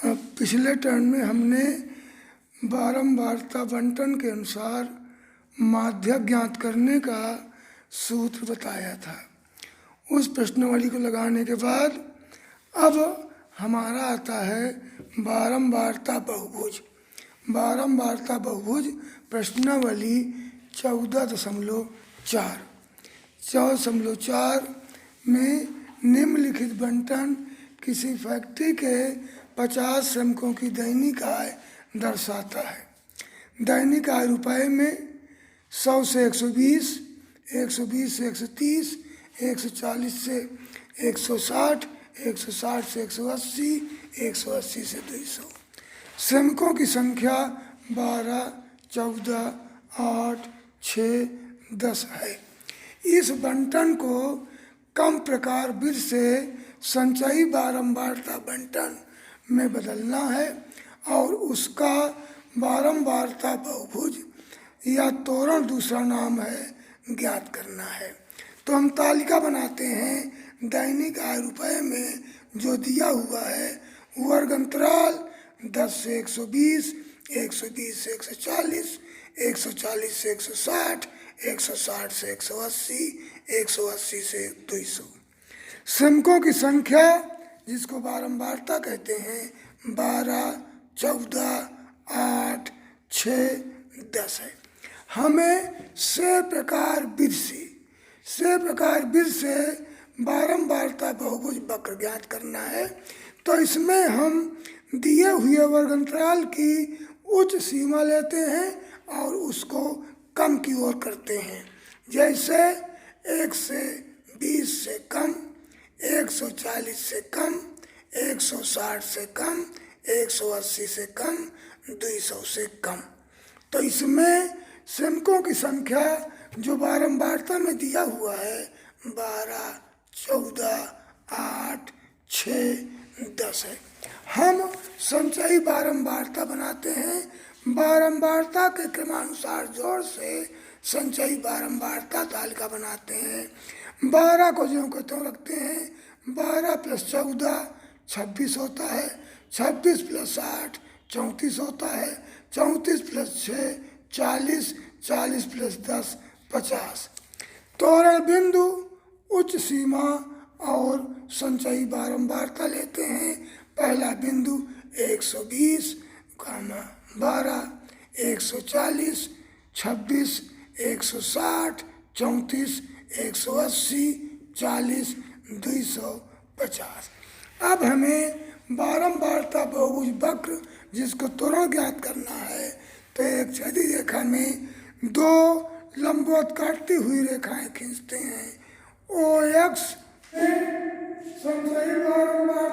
पिछले टर्न में हमने बारंबारता बंटन के अनुसार माध्यक ज्ञात करने का सूत्र बताया था। उस प्रश्नावली को लगाने के बाद अब हमारा आता है बारंबारता बहुभुज। बारंबारता बहुभुज प्रश्नावली 14.4 में निम्नलिखित बंटन किसी फैक्ट्री के 50 श्रमिकों की दैनिक आय दर्शाता है। दैनिक आय रुपए में 100 से 120, 120 से 130, 140 से 160, 160 से 180, 180 से 200। श्रमिकों की संख्या 12, 14, 8, 6, 10 है। इस बंटन को कम प्रकार विधि से संचयी बारंबारता बंटन में बदलना है और उसका बारंबारता बहुभुज या त्वरण दूसरा नाम है ज्ञात करना है। तो हम तालिका बनाते हैं। दैनिक आय रुपए में जो दिया हुआ है वर्ग अंतराल 10 से 120, 120 से 140, 140 से 160, 160 से 180, 180 से 200। श्रमिकों की संख्या जिसको बारंबारता कहते हैं 12, 14, 8, 6, 10 है। हमें से प्रकार विधि से बारंबारता बहुभुज वक्र ज्ञात करना है। तो इसमें हम दिए हुए वर्ग अंतराल की उच्च सीमा लेते हैं और उसको कम की ओर करते हैं। जैसे 1 से 20 से कम, 140 से कम, 160 से कम, 180 से कम, 200 से कम। तो इसमें श्रमिकों की संख्या जो बारंबारता में दिया हुआ है 12, 14, 8, 6, 10 है। हम संचयी बारंबारता बनाते हैं। बारंबारता के क्रमानुसार जोड़ से संचयी बारंबारता तालिका बनाते हैं। 12 को ज्यों के त्यों रखते हैं। 12 + 14 26 होता है। 26 + 8 34 होता है। 34 + 6 40, 40 + 10 50। त्वरण बिंदु उच्च सीमा और संचयी बारंबारता लेते हैं। पहला बिंदु 120, 12, 140, 26, 160, 34, 180, 40, 250। अब हमें बारंबारता बहुभुज वक्र जिसको त्वरण ज्ञात करना है तो एक क्षैतिज रेखा में 2 लंबवत काटती हुई रेखाएं खींचते हैं। OX संचयी बारंबारता